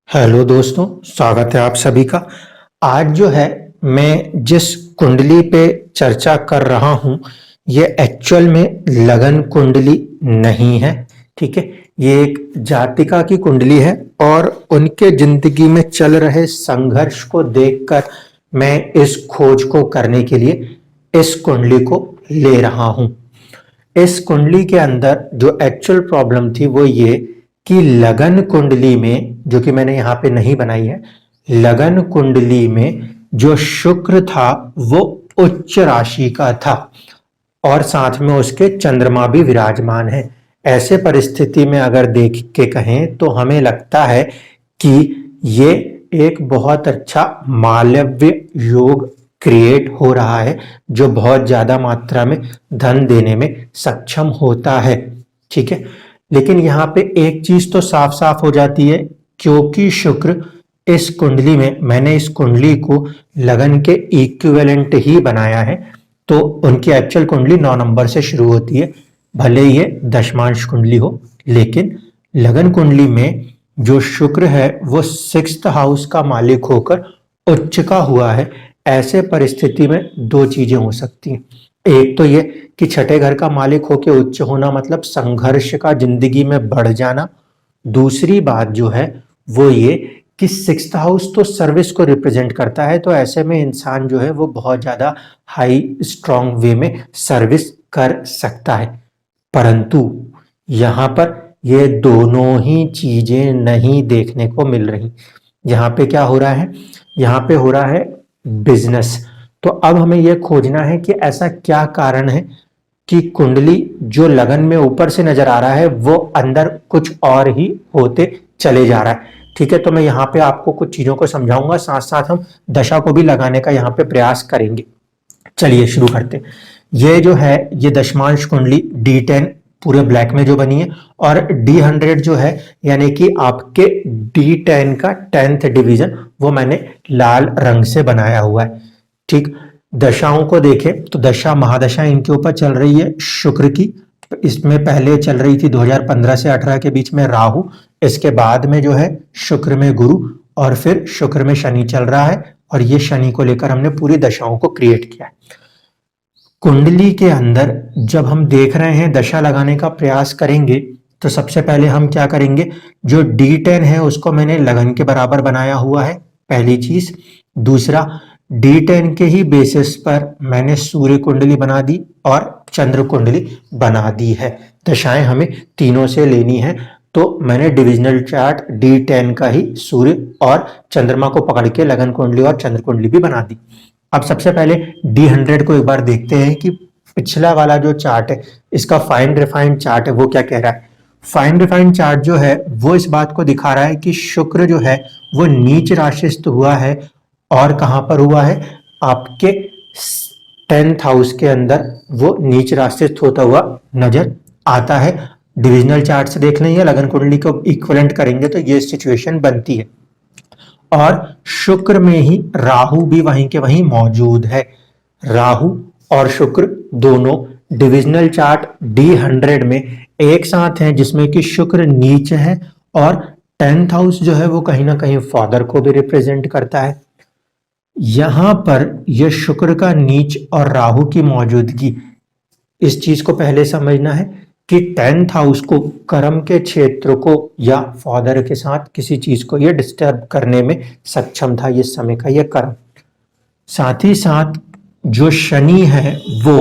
Hello दोस्तों, स्वागत है आप सभी का। आज जो है मैं जिस कुंडली पे चर्चा कर रहा हूँ ये एक्चुअल में लगन कुंडली नहीं है। ठीक है, ये एक जातिका की कुंडली है और उनके जिंदगी में चल रहे संघर्ष को देखकर मैं इस खोज को करने के लिए इस कुंडली को ले रहा हूँ। इस कुंडली के अंदर जो एक्चुअल प्रॉब्लम थी वो ये कि लगन कुंडली में, जो कि मैंने यहाँ पे नहीं बनाई है, लगन कुंडली में जो शुक्र था वो उच्च राशि का था और साथ में उसके चंद्रमा भी विराजमान है। ऐसे परिस्थिति में अगर देख के कहें तो हमें लगता है कि ये एक बहुत अच्छा मालव्य योग क्रिएट हो रहा है जो बहुत ज्यादा मात्रा में धन देने में सक्षम होता है। ठीक है, लेकिन यहाँ पे एक चीज तो साफ साफ हो जाती है, क्योंकि शुक्र इस कुंडली में, मैंने इस कुंडली को लगन के इक्विवेलेंट ही बनाया है, तो उनकी एक्चुअल कुंडली 9 नंबर से शुरू होती है, भले ये दशमांश कुंडली हो। लेकिन लगन कुंडली में जो शुक्र है वो 6th हाउस का मालिक होकर उच्च का हुआ है। ऐसे परिस्थिति में दो चीजें हो सकती हैं। एक तो ये कि छठे घर का मालिक होकर उच्च होना मतलब संघर्ष का जिंदगी में बढ़ जाना। दूसरी बात जो है वो ये कि 6th हाउस तो सर्विस को रिप्रेजेंट करता है, तो ऐसे में इंसान जो है वो बहुत ज्यादा हाई स्ट्रांग वे में सर्विस कर सकता है। परंतु यहाँ पर ये दोनों ही चीजें नहीं देखने को मिल रही। यहाँ पे क्या हो रहा है, यहाँ पे हो रहा है बिजनेस। तो अब हमें यह खोजना है कि ऐसा क्या कारण है कि कुंडली जो लगन में ऊपर से नजर आ रहा है वो अंदर कुछ और ही होते चले जा रहा है। ठीक है, तो मैं यहाँ पे आपको कुछ चीजों को समझाऊंगा, साथ साथ हम दशा को भी लगाने का यहाँ पे प्रयास करेंगे। चलिए शुरू करते हैं। ये जो है ये दशमांश कुंडली D10 पूरे ब्लैक में जो बनी है, और D100 जो है यानी कि आपके D10 का 10th डिवीजन वो मैंने लाल रंग से बनाया हुआ है। ठीक, दशाओं को देखें तो दशा महादशा इनके ऊपर चल रही है शुक्र की। इसमें पहले चल रही थी 2015 से 18 के बीच में राहु, इसके बाद में जो है शुक्र में गुरु, और फिर शुक्र में शनि चल रहा है, और ये शनि को लेकर हमने पूरी दशाओं को क्रिएट किया है। कुंडली के अंदर जब हम देख रहे हैं दशा लगाने का प्रयास करेंगे तो सबसे पहले हम क्या करेंगे, जो D10 है उसको मैंने लगन के बराबर बनाया हुआ है, पहली चीज। दूसरा, D10 के ही बेसिस पर मैंने सूर्य कुंडली बना दी और चंद्र कुंडली बना दी है। दशाएं हमें तीनों से लेनी है, तो मैंने डिविजनल चार्ट D10 का ही सूर्य और चंद्रमा को पकड़ के लगन कुंडली और चंद्र कुंडली भी बना दी। अब सबसे पहले D100 को एक बार देखते हैं कि पिछला वाला जो चार्ट है इसका फाइन रिफाइंड चार्ट है वो क्या कह रहा है। फाइन रिफाइंड चार्ट जो है वो इस बात को दिखा रहा है कि शुक्र जो है वो नीच राशिस्थ हुआ है, और कहां पर हुआ है, आपके 10th हाउस के अंदर वो नीच राशिस्थ होता हुआ नजर आता है। डिविजनल चार्ट से देख लें या लगन कुंडली को इक्विवेलेंट करेंगे तो ये सिचुएशन बनती है। और शुक्र में ही राहु भी वहीं के वहीं मौजूद है। राहु और शुक्र दोनों डिविजनल चार्ट D100 में एक साथ हैं, जिसमें कि शुक्र नीच है और 10th हाउस जो है वो कहीं ना कहीं फादर को भी रिप्रेजेंट करता है। यहां पर यह शुक्र का नीच और राहु की मौजूदगी, इस चीज को पहले समझना है कि 10th हाउस को, कर्म के क्षेत्र को या फादर के साथ किसी चीज को ये डिस्टर्ब करने में सक्षम था ये समय का ये कर्म। साथ ही साथ जो शनि है वो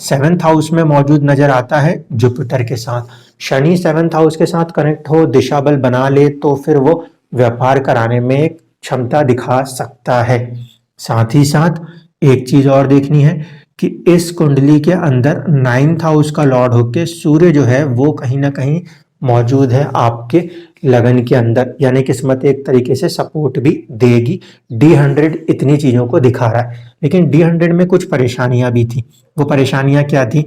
7th हाउस में मौजूद नजर आता है जुपिटर के साथ। शनि 7th हाउस के साथ कनेक्ट हो, दिशा बल बना ले, तो फिर वो व्यापार कराने में एक क्षमता दिखा सकता है। साथ ही साथ एक चीज और देखनी है कि इस कुंडली के अंदर 9th हाउस का लॉर्ड होके सूर्य जो है वो कहीं ना कहीं मौजूद है आपके लगन के अंदर, यानी किस्मत एक तरीके से सपोर्ट भी देगी। D100 इतनी चीजों को दिखा रहा है, लेकिन D100 में कुछ परेशानियां भी थी। वो परेशानियां क्या थी,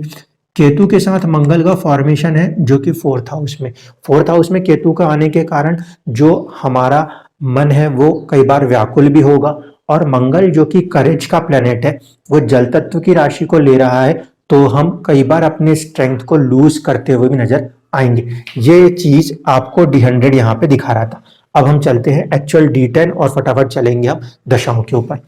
केतु के साथ मंगल का फॉर्मेशन है जो कि 4th हाउस में, 4th हाउस में केतु का आने के कारण जो हमारा मन है वो कई बार व्याकुल भी होगा, और मंगल जो कि करेज का प्लेनेट है वो जल तत्व की राशि को ले रहा है, तो हम कई बार अपने स्ट्रेंथ को लूज करते हुए भी नजर आएंगे। ये चीज आपको D100 यहाँ पे दिखा रहा था। अब हम चलते हैं एक्चुअल D10 और फटाफट चलेंगे हम दशाओं के ऊपर।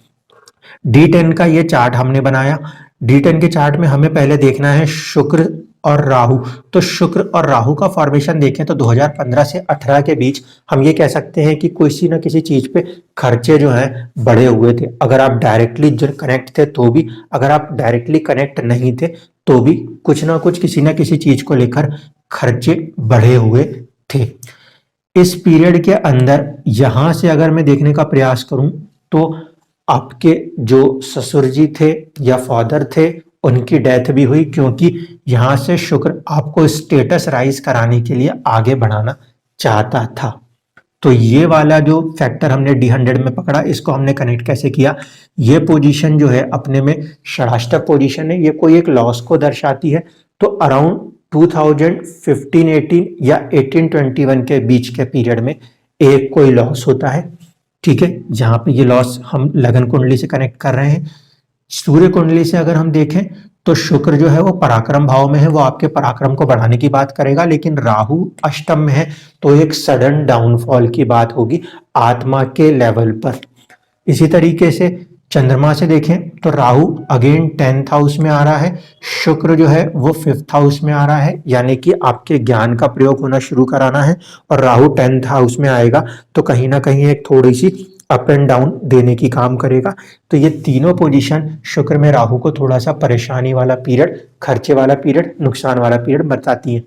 D10 का ये चार्ट हमने बनाया। D10 के चार्ट में हमें पहले देखना है शुक्र और राहु। तो शुक्र और राहु का फॉर्मेशन देखें तो 2015 से 18 के बीच हम ये कह सकते हैं कि किसी ना किसी चीज पे खर्चे जो हैं बढ़े हुए थे। अगर आप डायरेक्टली कनेक्ट थे तो भी, अगर आप डायरेक्टली कनेक्ट नहीं थे तो भी कुछ ना कुछ किसी ना किसी चीज को लेकर खर्चे बढ़े हुए थे। इस पीरियड के अंदर यहां से अगर मैं देखने का प्रयास करूं तो आपके जो ससुर जी थे या फादर थे उनकी डेथ भी हुई, क्योंकि यहां से शुक्र आपको स्टेटस राइज कराने के लिए आगे बढ़ाना चाहता था। तो ये वाला जो फैक्टर हमने D100 में पकड़ा, इसको हमने कनेक्ट कैसे किया? ये पोजीशन जो है अपने में षडाष्टक पोजीशन है, ये कोई एक लॉस को दर्शाती है। तो अराउंड 2015-18 या 1821 के बीच के पीरियड में एक कोई लॉस होता है, ठीक है, जहां पे ये लॉस हम लगन कुंडली से कनेक्ट कर रहे हैं। सूर्य कुंडली से अगर हम देखें तो शुक्र जो है वो पराक्रम भाव में है, वो आपके पराक्रम को बढ़ाने की बात करेगा, लेकिन राहु अष्टम में है तो एक सडन डाउनफॉल की बात होगी आत्मा के लेवल पर। इसी तरीके से चंद्रमा से देखें तो राहु अगेन 10th हाउस में आ रहा है, शुक्र जो है वो 5th हाउस में आ रहा है, यानी कि आपके ज्ञान का प्रयोग होना शुरू कराना है, और राहु 10th हाउस में आएगा तो कहीं ना कहीं एक थोड़ी सी अप एंड डाउन देने की काम करेगा। तो ये तीनों पोजीशन शुक्र में राहु को थोड़ा सा परेशानी वाला पीरियड, खर्चे वाला पीरियड, नुकसान वाला पीरियड बताती है।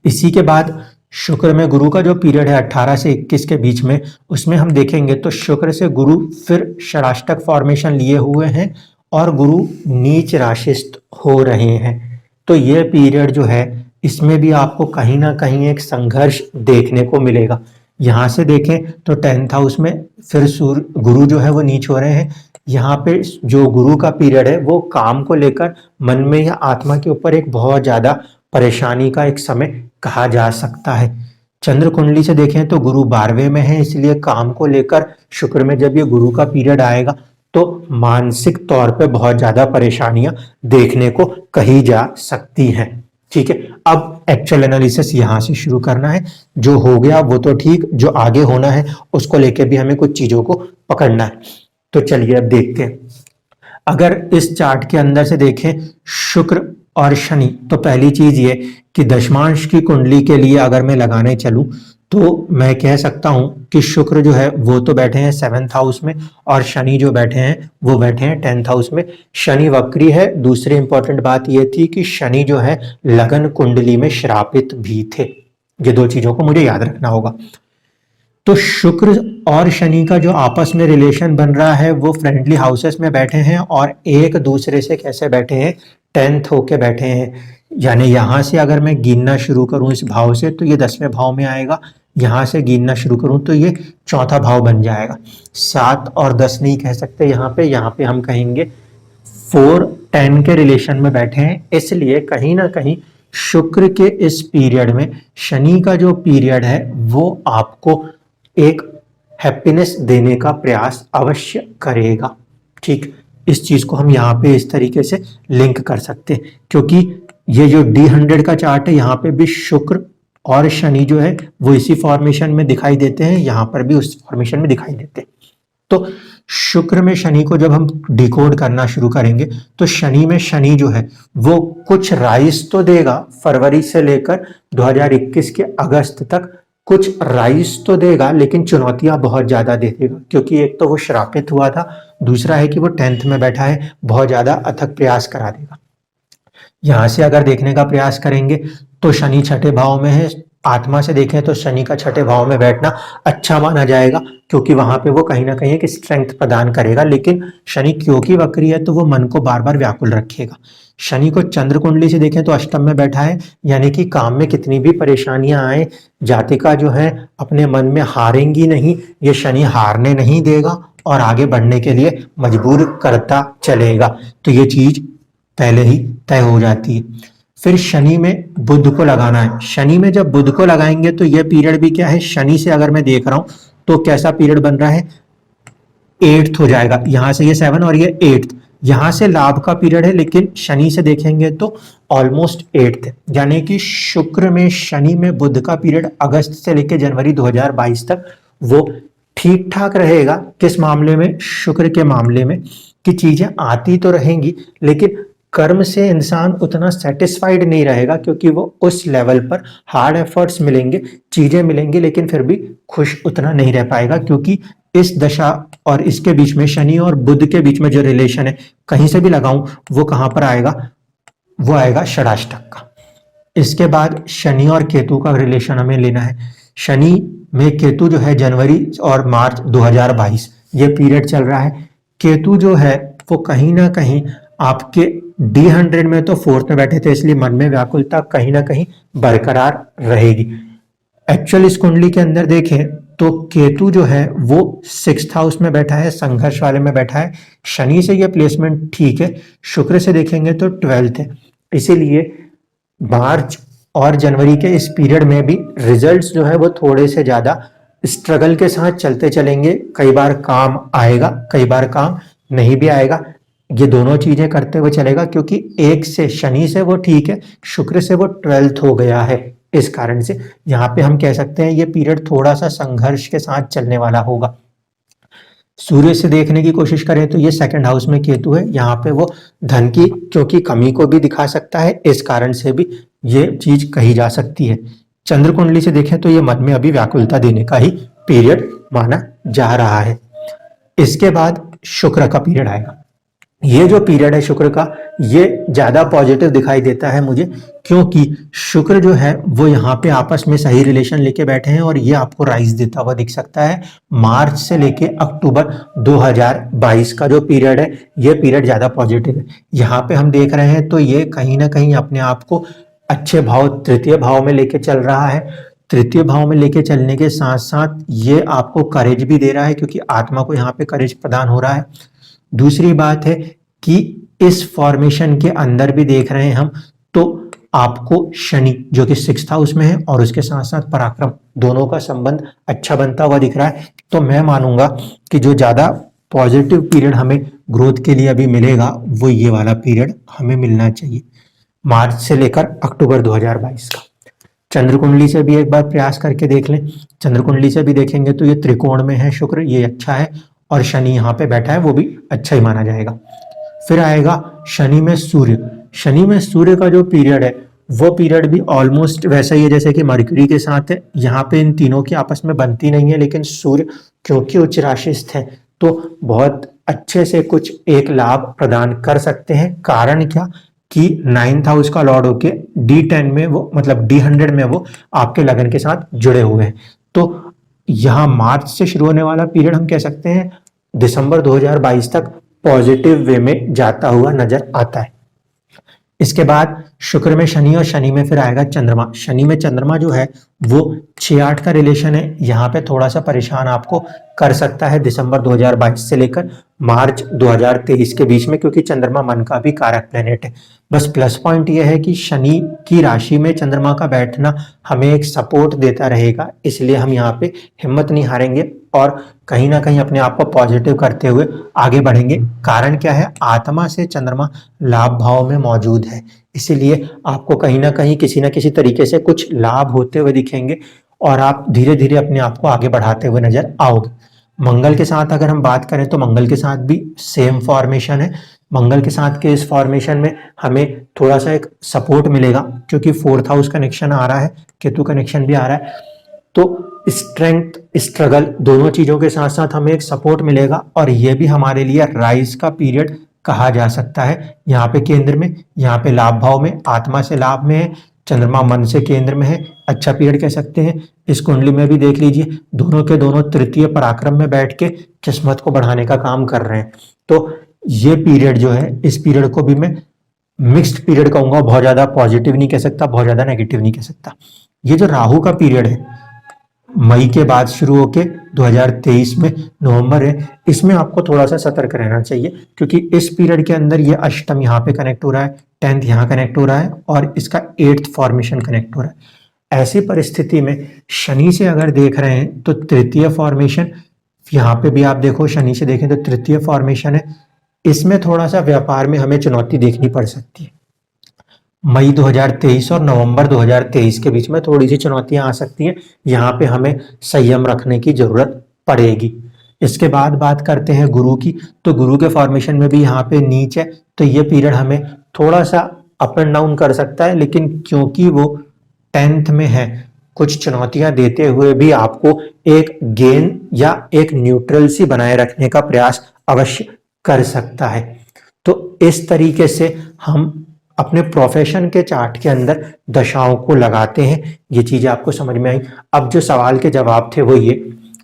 इसी के बाद शुक्र में गुरु का जो पीरियड है 18 से 21 के बीच में, उसमें हम देखेंगे तो शुक्र से गुरु फिर षडाष्टक फॉर्मेशन लिए हुए हैं और गुरु नीच राशिस्थ हो रहे हैं। तो ये पीरियड जो है इसमें भी आपको कहीं ना कहीं एक संघर्ष देखने को मिलेगा। यहाँ से देखें तो 10th हाउस में फिर सूर्य गुरु जो है वो नीच हो रहे हैं। यहाँ पे जो गुरु का पीरियड है वो काम को लेकर मन में या आत्मा के ऊपर एक बहुत ज्यादा परेशानी का एक समय कहा जा सकता है। चंद्र कुंडली से देखें तो गुरु 12वें में है, इसलिए काम को लेकर शुक्र में जब ये गुरु का पीरियड आएगा तो मानसिक तौर पे बहुत ज्यादा परेशानियां देखने को कही जा सकती हैं। ठीक है, अब एक्चुअल एनालिसिस यहां से शुरू करना है। जो हो गया वो तो ठीक, जो आगे होना है उसको लेकर भी हमें कुछ चीजों को पकड़ना है। तो चलिए अब देखते हैं। अगर इस चार्ट के अंदर से देखें शुक्र और शनि, तो पहली चीज ये कि दशमांश की कुंडली के लिए अगर मैं लगाने चलूं तो मैं कह सकता हूं कि शुक्र जो है वो तो बैठे हैं 7th हाउस में और शनि जो बैठे हैं वो बैठे हैं 10th हाउस में। शनि वक्री है। दूसरी इंपॉर्टेंट बात ये थी कि शनि जो है लगन कुंडली में श्रापित भी थे। ये दो चीजों को मुझे याद रखना होगा। तो शुक्र और शनि का जो आपस में रिलेशन बन रहा है वो फ्रेंडली हाउसेस में बैठे हैं और एक दूसरे से कैसे बैठे हैं, 10th होके बैठे हैं। यानी यहां से अगर मैं गिनना शुरू करूं इस भाव से तो ये 10वें भाव में आएगा, यहां से गिनना शुरू करूं तो ये चौथा भाव बन जाएगा। 7 और 10 नहीं कह सकते यहाँ पे हम कहेंगे 4 10 के रिलेशन में बैठे हैं। इसलिए कहीं ना कहीं शुक्र के इस पीरियड में शनि का जो पीरियड है वो आपको एक हैप्पीनेस देने का प्रयास अवश्य करेगा। ठीक, इस चीज को हम यहाँ पे इस तरीके से लिंक कर सकते हैं, क्योंकि ये जो D100 का चार्ट है यहाँ पे भी शुक्र और शनि जो है वो इसी फॉर्मेशन में दिखाई देते हैं, यहाँ पर भी उस फॉर्मेशन में दिखाई देते हैं। तो शुक्र में शनि को जब हम डिकोड करना शुरू करेंगे तो शनि में शनि जो है वो कुछ राइज तो देगा, फरवरी से लेकर 2021 के अगस्त तक कुछ राइज तो देगा, लेकिन चुनौतियां बहुत ज्यादा दे देगा, क्योंकि एक तो वो श्रापित हुआ था, दूसरा है कि वो 10th में बैठा है, बहुत ज्यादा अथक प्रयास करा देगा। यहां से अगर देखने का प्रयास करेंगे तो शनि 6ठे भाव में है। आत्मा से देखें तो शनि का 6ठे भाव में बैठना अच्छा माना जाएगा, क्योंकि वहां पे वो कहीं ना कहीं एक स्ट्रेंथ प्रदान करेगा। लेकिन शनि क्योंकि वक्री है तो वो मन को बार बार व्याकुल रखेगा। शनि को चंद्र कुंडली से देखें तो अष्टम में बैठा है, यानी कि काम में कितनी भी परेशानियां आए, जातिका जो है अपने मन में हारेंगी नहीं, ये शनि हारने नहीं देगा और आगे बढ़ने के लिए मजबूर करता चलेगा। तो ये चीज पहले ही तय हो जाती है। फिर शनि में बुध को लगाना है। शनि में जब बुध को लगाएंगे तो यह पीरियड भी क्या है, शनि से अगर मैं देख रहा हूं तो कैसा पीरियड बन रहा है, 8th हो जाएगा। यहां से ये 7 और ये 8th, यहाँ से लाभ का पीरियड है, लेकिन शनि से देखेंगे तो ऑलमोस्ट 8th है, यानी कि शुक्र में, शनि में, बुध का पीरियड अगस्त से लेकर जनवरी 2022 तक वो ठीक ठाक रहेगा। किस मामले में? शुक्र के मामले में, कि चीजें आती तो रहेंगी लेकिन कर्म से इंसान उतना सेटिस्फाइड नहीं रहेगा, क्योंकि वो उस लेवल पर हार्ड एफर्ट्स मिलेंगे, चीजें मिलेंगी, लेकिन फिर भी खुश उतना नहीं रह पाएगा, क्योंकि इस दशा और इसके बीच में, शनि और बुध के बीच में जो रिलेशन है, कहीं से भी लगाऊं वो कहां पर आएगा? वो आएगा षडाष्टक का। इसके बाद शनि और केतु का रिलेशन हमें लेना है। शनि में केतु जो है जनवरी और मार्च 2022 ये पीरियड चल रहा है। केतु जो है वो कहीं ना कहीं आपके D100 में तो 4th में बैठे थे, इसलिए मन में व्याकुलता कहीं ना कहीं बरकरार रहेगी। एक्चुअल इस कुंडली के अंदर देखें तो केतु जो है वो 6th हाउस में बैठा है, संघर्ष वाले में बैठा है। शनि से ये प्लेसमेंट ठीक है, शुक्र से देखेंगे तो 12th है। इसीलिए मार्च और जनवरी के इस पीरियड में भी रिजल्ट्स जो है वो थोड़े से ज्यादा स्ट्रगल के साथ चलते चलेंगे। कई बार काम आएगा, कई बार काम नहीं भी आएगा, ये दोनों चीजें करते हुए चलेगा, क्योंकि एक से, शनि से वो ठीक है, शुक्र से वो 12th हो गया है। इस कारण से यहाँ पे हम कह सकते हैं ये पीरियड थोड़ा सा संघर्ष के साथ चलने वाला होगा। सूर्य से देखने की कोशिश करें तो ये 2nd हाउस में केतु है, यहाँ पे वो धन की क्योंकि कमी को भी दिखा सकता है, इस कारण से भी ये चीज कही जा सकती है। चंद्र कुंडली से देखें तो ये मन में अभी व्याकुलता देने का ही पीरियड माना जा रहा है। इसके बाद शुक्र का पीरियड आएगा। ये जो पीरियड है शुक्र का, ये ज्यादा पॉजिटिव दिखाई देता है मुझे, क्योंकि शुक्र जो है वो यहाँ पे आपस में सही रिलेशन लेके बैठे हैं, और ये आपको राइज देता हुआ दिख सकता है। मार्च से लेके अक्टूबर 2022 का जो पीरियड है, ये पीरियड ज्यादा पॉजिटिव है। यहाँ पे हम देख रहे हैं तो ये कहीं ना कहीं अपने आप को अच्छे भाव, 3य भाव में लेके चल रहा है। 3य भाव में लेके चलने के साथ साथ ये आपको करेज भी दे रहा है, क्योंकि आत्मा को यहाँ पे करेज प्रदान हो रहा है। दूसरी बात है कि इस फॉर्मेशन के अंदर भी देख रहे हैं हम तो आपको शनि जो कि 6th हाउस में है और उसके साथ साथ पराक्रम, दोनों का संबंध अच्छा बनता हुआ दिख रहा है। तो मैं मानूंगा कि जो ज्यादा पॉजिटिव पीरियड हमें ग्रोथ के लिए अभी मिलेगा वो ये वाला पीरियड हमें मिलना चाहिए, मार्च से लेकर अक्टूबर 2022 का। चंद्र कुंडली से भी एक बार प्रयास करके देख लें। चंद्र कुंडली से भी देखेंगे तो ये त्रिकोण में है शुक्र, ये अच्छा है, और शनि यहाँ पे बैठा है, वो भी अच्छा ही माना जाएगा। फिर आएगा शनि में सूर्य। शनि में सूर्य का जो पीरियड है वो पीरियड भी ऑलमोस्ट वैसा ही है जैसे कि मरकरी के साथ है। यहाँ पे इन तीनों की आपस में बनती नहीं है, लेकिन सूर्य क्योंकि उच्च राशिस्थ है तो बहुत अच्छे से कुछ एक लाभ प्रदान कर सकते हैं। कारण क्या कि 9th हाउस का लॉर्ड होके D10 में वो, मतलब D100 में वो आपके लगन के साथ जुड़े हुए हैं। तो यहाँ मार्च से शुरू होने वाला पीरियड हम कह सकते हैं दिसंबर 2022 तक पॉजिटिव वे में जाता हुआ नजर आता है। इसके बाद शुक्र में शनि और शनि में फिर आएगा चंद्रमा। शनि में चंद्रमा जो है वो 6-8 का रिलेशन है, यहाँ पे थोड़ा सा परेशान आपको कर सकता है दिसंबर 2022 से लेकर मार्च 2023 के बीच में, क्योंकि चंद्रमा मन का भी कारक प्लेनेट है। बस प्लस पॉइंट यह है कि शनि की राशि में चंद्रमा का बैठना हमें एक सपोर्ट देता रहेगा, इसलिए हम यहाँ पे हिम्मत नहीं हारेंगे और कहीं ना कहीं अपने आप को पॉजिटिव करते हुए आगे बढ़ेंगे। कारण क्या है, आत्मा से चंद्रमा लाभ भाव में मौजूद है, इसीलिए आपको कहीं ना कहीं किसी ना किसी तरीके से कुछ लाभ होते हुए दिखेंगे और आप धीरे धीरे अपने आप को आगे बढ़ाते हुए नजर आओगे। मंगल के साथ अगर हम बात करें तो मंगल के साथ भी सेम फॉर्मेशन है। मंगल के साथ के इस फॉर्मेशन में हमें थोड़ा सा एक सपोर्ट मिलेगा, क्योंकि 4th हाउस कनेक्शन आ रहा है, केतु कनेक्शन भी आ रहा है, तो स्ट्रेंथ, स्ट्रगल, दोनों चीजों के साथ साथ हमें एक सपोर्ट मिलेगा और ये भी हमारे लिए राइज का पीरियड कहा जा सकता है। यहाँ पे केंद्र में, यहाँ पे लाभ भाव में, आत्मा से लाभ में है, चंद्रमा मन से केंद्र में है, अच्छा पीरियड कह सकते हैं। इस कुंडली में भी देख लीजिए, दोनों के दोनों 3य पराक्रम में बैठ के किस्मत को बढ़ाने का काम कर रहे हैं। तो ये पीरियड जो है, इस पीरियड को भी मैं मिक्स्ड पीरियड कहूंगा, बहुत ज्यादा पॉजिटिव नहीं कह सकता, बहुत ज्यादा नेगेटिव नहीं कह सकता। ये जो राहु का पीरियड है मई के बाद शुरू होके 2023 में नवंबर है, इसमें आपको थोड़ा सा सतर्क रहना चाहिए, क्योंकि इस पीरियड के अंदर ये अष्टम यहाँ पे कनेक्ट हो रहा है, 10th यहाँ कनेक्ट हो रहा है और इसका 8th फॉर्मेशन कनेक्ट हो रहा है। ऐसी परिस्थिति में शनि से अगर देख रहे हैं तो 3य फॉर्मेशन, यहाँ पे भी आप देखो शनि से देखें तो 3य फॉर्मेशन है, इसमें थोड़ा सा व्यापार में हमें चुनौती देखनी पड़ सकती है। मई 2023 और नवंबर 2023 के बीच में थोड़ी सी चुनौतियां आ सकती हैं, यहाँ पे हमें संयम रखने की जरूरत पड़ेगी। इसके बाद बात करते हैं गुरु की, तो गुरु के फॉर्मेशन में भी यहाँ पे नीच है, तो ये पीरियड हमें थोड़ा सा अप एंड डाउन कर सकता है, लेकिन क्योंकि वो 10th में है, कुछ चुनौतियां देते हुए भी आपको एक गेन या एक न्यूट्रल सी बनाए रखने का प्रयास अवश्य कर सकता है। तो इस तरीके से हम अपने प्रोफेशन के चार्ट के अंदर दशाओं को लगाते हैं। ये चीजें आपको समझ में आई। अब जो सवाल के जवाब थे वो ये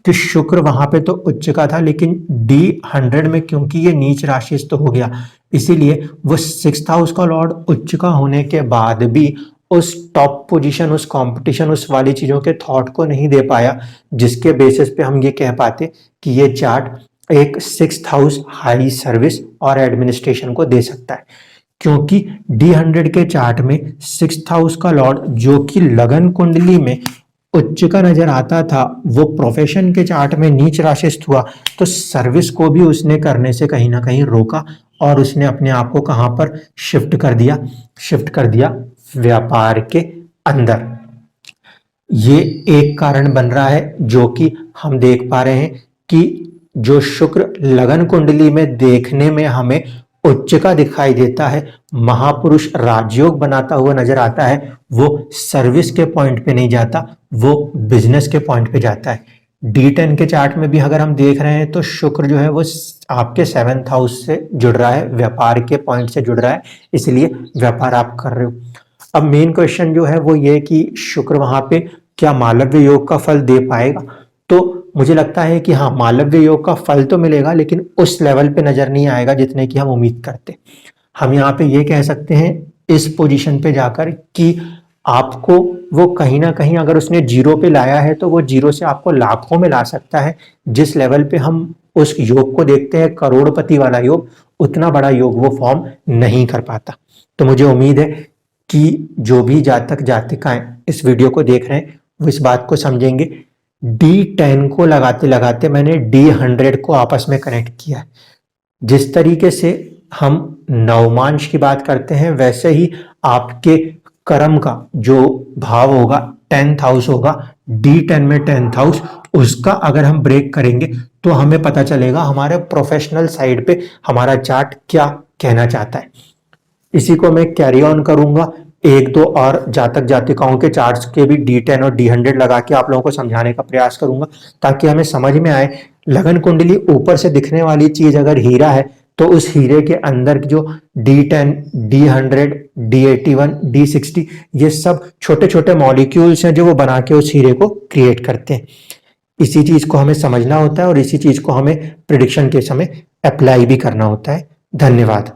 कि शुक्र वहां पे तो उच्च का था, लेकिन D100 में क्योंकि ये नीच राशि तो हो गया, इसीलिए वो 6th हाउस का लॉर्ड उच्च का होने के बाद भी उस टॉप पोजीशन, उस कंपटीशन, उस वाली चीजों के थॉट को नहीं दे पाया, जिसके बेसिस पे हम ये कह पाते कि ये चार्ट एक 6th हाउस हाई सर्विस और एडमिनिस्ट्रेशन को दे सकता है। क्योंकि D100 के चार्ट में 6th हाउस का लॉर्ड जो कि लगन कुंडली में उच्च का नजर आता था, वो प्रोफेशन के चार्ट में नीच राशिस्थ हुआ, तो सर्विस को भी उसने करने से कहीं ना कहीं रोका और उसने अपने आप को कहां पर शिफ्ट कर दिया व्यापार के अंदर। ये एक कारण बन रहा है जो कि हम देख पा रहे हैं कि जो शुक्र लगन कुंडली में देखने में हमें उच्च का दिखाई देता है, महापुरुष राजयोग बनाता हुआ नजर आता है, वो सर्विस के पॉइंट पे नहीं जाता, वो बिजनेस के पॉइंट पे जाता है। D10 के चार्ट में भी अगर हम देख रहे हैं तो शुक्र जो है वो आपके 7th हाउस से जुड़ रहा है, व्यापार के पॉइंट से जुड़ रहा है, इसलिए व्यापार आप कर रहे हो। अब मेन क्वेश्चन जो है वो ये कि शुक्र वहां पे क्या मालव्य योग का फल दे पाएगा? तो मुझे लगता है कि हाँ, मालव्य योग का फल तो मिलेगा, लेकिन उस लेवल पे नजर नहीं आएगा जितने की हम उम्मीद करते। हम यहाँ पे ये कह सकते हैं इस पोजीशन पे जाकर कि आपको वो कहीं ना कहीं अगर उसने जीरो पे लाया है तो वो जीरो से आपको लाखों में ला सकता है। जिस लेवल पे हम उस योग को देखते हैं, करोड़पति वाला योग, उतना बड़ा योग वो फॉर्म नहीं कर पाता। तो मुझे उम्मीद है कि जो भी जातक जातिकाएं इस वीडियो को देख रहे हैं वो इस बात को समझेंगे। D10 को लगाते लगाते मैंने D100 को आपस में कनेक्ट किया है। जिस तरीके से हम नवमांश की बात करते हैं, वैसे ही आपके कर्म का जो भाव होगा 10th हाउस होगा, D10 में 10th हाउस, उसका अगर हम ब्रेक करेंगे तो हमें पता चलेगा हमारे प्रोफेशनल साइड पे हमारा चार्ट क्या कहना चाहता है। इसी को मैं कैरी ऑन करूंगा, एक दो और जातक जातिकाओं के चार्ट्स के भी D10 और D100 लगा के आप लोगों को समझाने का प्रयास करूंगा, ताकि हमें समझ में आए लगन कुंडली ऊपर से दिखने वाली चीज अगर हीरा है, तो उस हीरे के अंदर जो D10, D100, D81, D60, ये सब छोटे छोटे मॉलिक्यूल्स हैं जो वो बना के उस हीरे को क्रिएट करते हैं। इसी चीज को हमें समझना होता है और इसी चीज को हमें प्रिडिक्शन के समय अप्लाई भी करना होता है। धन्यवाद।